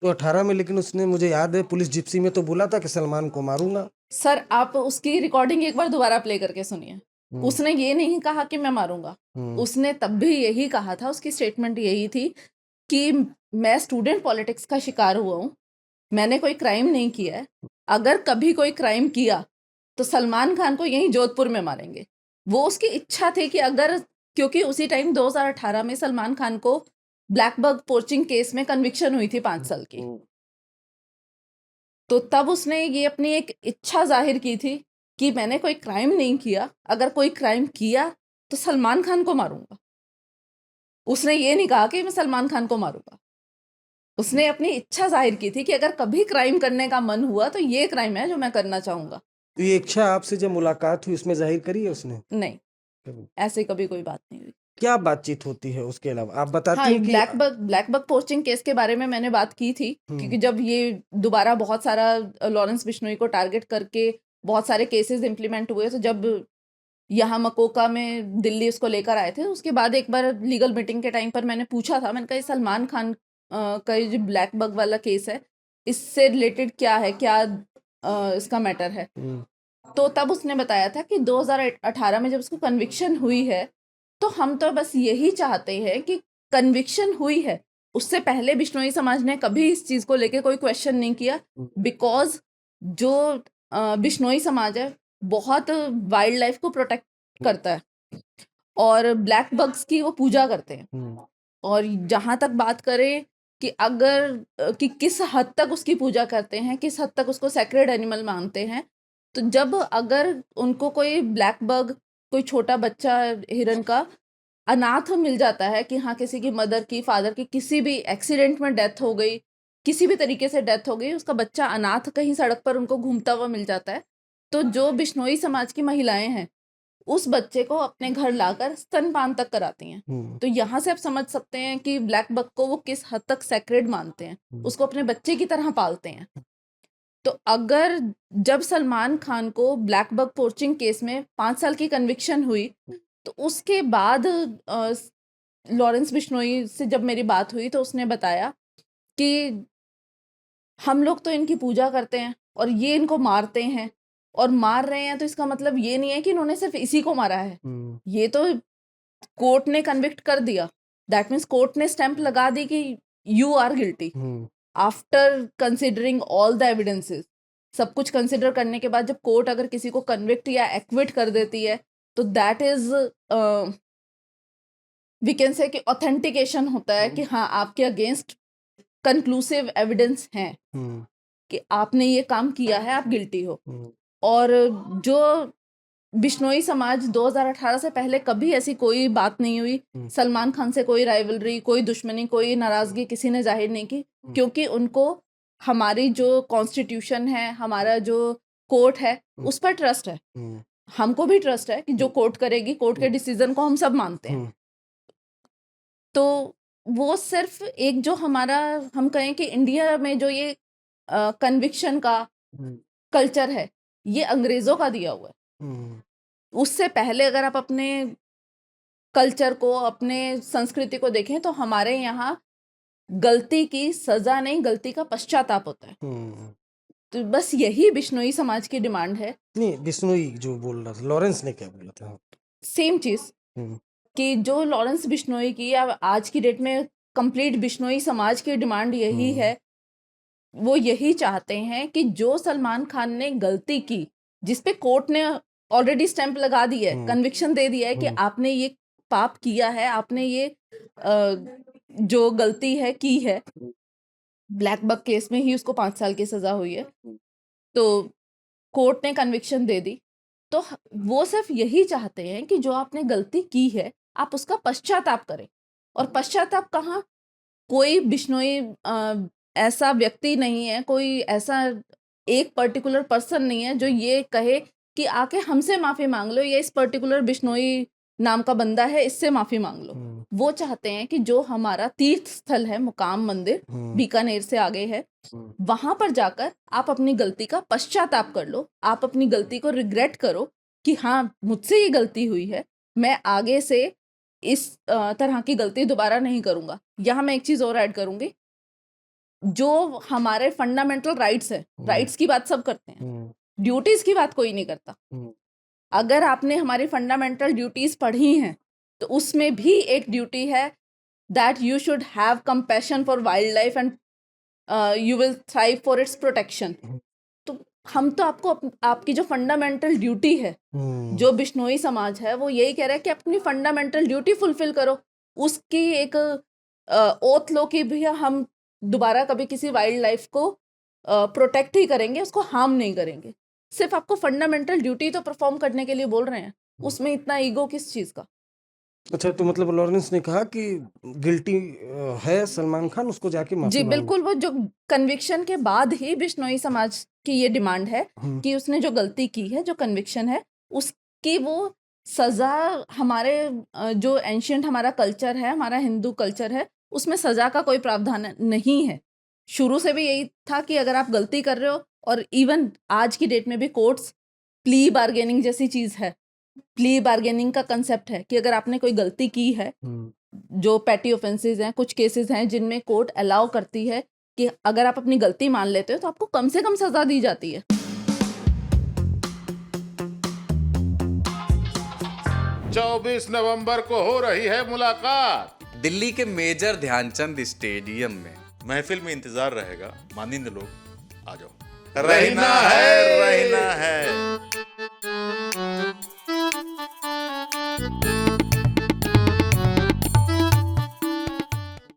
तो 18 में, लेकिन उसने, मुझे याद है, पुलिस जिप्सी में तो बोला था कि सलमान को मारूंगा। सर आप उसकी रिकॉर्डिंग एक बार दोबारा प्ले करके सुनिए। उसने ये नहीं कहा कि मैं मारूंगा, उसने तब भी यही कहा था, उसकी स्टेटमेंट यही थी कि मैं स्टूडेंट पॉलिटिक्स का शिकार हुआ हूँ, मैंने कोई क्राइम नहीं किया है, अगर कभी कोई क्राइम किया तो सलमान खान को यहीं जोधपुर में मारेंगे। वो उसकी इच्छा थी कि अगर, क्योंकि उसी टाइम 2018 में सलमान खान को ब्लैक बग पोचिंग केस में कन्विक्शन हुई थी 5 साल की, तो तब उसने ये अपनी एक इच्छा जाहिर की थी कि मैंने कोई क्राइम नहीं किया, अगर कोई क्राइम किया तो सलमान खान को मारूंगा। उसने ये नहीं कहा कि मैं सलमान खान को मारूंगा, उसने अपनी इच्छा जाहिर की थी कि अगर कभी क्राइम करने का मन हुआ तो ये क्राइम है जो मैं करना चाहूंगा। तो ये इच्छा आपसे जब मुलाकात हुई उसमें जाहिर करी है उसने? नहीं, ऐसे कभी कोई बात नहीं हुई। क्या बातचीत होती है उसके अलावा? आप बताती हाँ, हैं कि ब्लैक बग पोस्टिंग केस के बारे में मैंने बात की थी, क्योंकि जब ये दोबारा बहुत सारा लॉरेंस बिश्नोई को टारगेट करके बहुत सारे केसेस इंप्लीमेंट हुए, तो जब यहाँ मकोका में दिल्ली उसको लेकर आए थे, उसके बाद एक बार लीगल मीटिंग के टाइम पर मैंने पूछा था, मैंने कहा सलमान खान का ये जो ब्लैक बग वाला केस है, इससे रिलेटेड क्या है, क्या इसका मैटर है। तो तब उसने बताया था कि 2018 में जब उसको कन्विक्शन हुई है, तो हम तो बस यही चाहते हैं कि कन्विक्शन हुई है, उससे पहले बिश्नोई समाज ने कभी इस चीज़ को लेके कोई क्वेश्चन नहीं किया, बिकॉज जो बिश्नोई समाज है बहुत वाइल्ड लाइफ को प्रोटेक्ट करता है और ब्लैक बग्स की वो पूजा करते हैं। और जहाँ तक बात करें कि अगर कि किस हद तक उसकी पूजा करते हैं, किस हद तक उसको सैक्रेड एनिमल मानते हैं, तो जब अगर उनको कोई ब्लैक बग, कोई छोटा बच्चा हिरन का अनाथ मिल जाता है कि हाँ किसी की मदर की, फादर की किसी भी एक्सीडेंट में डेथ हो गई, किसी भी तरीके से डेथ हो गई, उसका बच्चा अनाथ कहीं सड़क पर उनको घूमता हुआ मिल जाता है, तो जो बिश्नोई समाज की महिलाएं हैं उस बच्चे को अपने घर लाकर स्तनपान तक कराती हैं। तो यहाँ से आप समझ सकते हैं कि ब्लैक बक को वो किस हद तक सैक्रेड मानते हैं, उसको अपने बच्चे की तरह पालते हैं। तो अगर जब सलमान खान को ब्लैक बग पोचिंग केस में 5 साल की कन्विक्शन हुई, तो उसके बाद लॉरेंस बिश्नोई से जब मेरी बात हुई तो उसने बताया कि हम लोग तो इनकी पूजा करते हैं और ये इनको मारते हैं, और मार रहे हैं तो इसका मतलब ये नहीं है कि इन्होंने सिर्फ इसी को मारा है, ये तो कोर्ट ने कन्विक्ट कर दिया, दैट मीन्स कोर्ट ने स्टैंप लगा दी कि you are guilty after considering all the evidences. सब कुछ कंसिडर करने के बाद जब कोर्ट अगर किसी को कन्विक्ट या एक्विट कर देती है, तो that is we can say कि ऑथेंटिकेशन होता है कि हाँ आपके अगेंस्ट कंक्लूसिव एविडेंस हैं कि आपने ये काम किया है, आप गिल्टी हो। और जो बिश्नोई समाज 2018 से पहले कभी ऐसी कोई बात नहीं हुई, सलमान खान से कोई राइवलरी, कोई दुश्मनी, कोई नाराजगी किसी ने जाहिर नहीं की, क्योंकि उनको हमारी जो कॉन्स्टिट्यूशन है, हमारा जो कोर्ट है, उस पर ट्रस्ट है। हमको भी ट्रस्ट है कि जो कोर्ट करेगी, कोर्ट के डिसीजन को हम सब मानते हैं। तो वो सिर्फ एक जो हमारा, हम कहें कि इंडिया में जो ये कन्विक्शन का कल्चर है, ये अंग्रेजों का दिया हुआ है। उससे पहले अगर आप अपने कल्चर को, अपने संस्कृति को देखें, तो हमारे यहाँ गलती की सजा नहीं, गलती का पश्चाताप होता है। तो बस यही बिश्नोई समाज की डिमांड है। नहीं, बिश्नोई जो बोल रहा था, लॉरेंस ने क्या बोला था? सेम चीज कि जो लॉरेंस बिश्नोई की या आज की डेट में कंप्लीट बिश्नोई समाज की डिमांड यही है, वो यही चाहते हैं कि जो सलमान खान ने गलती की, जिसपे कोर्ट ने ऑलरेडी स्टैंप लगा दी है, कन्विक्शन दे दिया है कि आपने ये पाप किया है, आपने ये जो गलती है की है, ब्लैक बक केस में ही उसको 5 साल की सजा हुई है, तो कोर्ट ने कन्विक्शन दे दी। तो वो सिर्फ यही चाहते हैं कि जो आपने गलती की है आप उसका पश्चाताप करें। और पश्चाताप कहाँ, कोई बिश्नोई ऐसा व्यक्ति नहीं है, कोई ऐसा एक पर्टिकुलर पर्सन नहीं है जो ये कहे कि आके हमसे माफी मांग लो, या इस पर्टिकुलर बिश्नोई नाम का बंदा है इससे माफी मांग लो। वो चाहते हैं कि जो हमारा तीर्थ स्थल है, मुकाम मंदिर बीकानेर से आगे है, वहां पर जाकर आप अपनी गलती का पश्चाताप कर लो, आप अपनी गलती को रिग्रेट करो कि हाँ मुझसे ये गलती हुई है, मैं आगे से इस तरह की गलती दोबारा नहीं करूंगा। यहाँ मैं एक चीज और ऐड करूंगी जो हमारे फंडामेंटल राइट्स है, राइट्स की बात सब करते हैं, ड्यूटीज की बात कोई नहीं करता। अगर आपने हमारी फंडामेंटल ड्यूटीज पढ़ी हैं तो उसमें भी एक ड्यूटी है that you should have compassion for wild life and you will thrive for its protection. तो हम तो आपको आपकी जो फंडामेंटल ड्यूटी है, जो बिश्नोई समाज है, वो यही कह रहा है कि अपनी फंडामेंटल ड्यूटी फुलफिल करो, उसकी एक ओथ लो कि भैया हम दोबारा कभी किसी वाइल्ड लाइफ को प्रोटेक्ट ही करेंगे, उसको हार्म नहीं करेंगे। सिर्फ आपको फंडामेंटल ड्यूटी तो परफॉर्म करने के लिए बोल रहे हैं, उसमें इतना ईगो किस चीज का? अच्छा, तो मतलब लॉरेंस ने कहा कि गिल्टी है सलमान खान, उसको जाके जी माफी मांगे। बिल्कुल, वो जो कन्विक्शन के बाद ही बिश्नोई समाज की ये डिमांड है कि उसने जो गलती की है, जो कन्विक्शन है, उसकी वो सजा हमारे जो एंशियंट हमारा कल्चर है, हमारा हिंदू कल्चर है, उसमें सजा का कोई प्रावधान नहीं है। शुरू से भी यही था कि अगर आप गलती कर रहे हो, और इवन आज की डेट में भी कोर्ट्स प्ली बार्गेनिंग जैसी चीज है, प्ली बार्गेनिंग का कंसेप्ट है कि अगर आपने कोई गलती की है, जो पैटी ऑफेंसेस हैं, कुछ केसेस हैं जिनमें कोर्ट अलाउ करती है कि अगर आप अपनी गलती मान लेते हो तो आपको कम से कम सजा दी जाती है। 24 नवंबर को हो रही है मुलाकात। दिल्ली के मेजर ध्यानचंद स्टेडियम में। महफिल में इंतजार रहेगा, मानिंद लोग आ जाओ। रहना है, रहना है।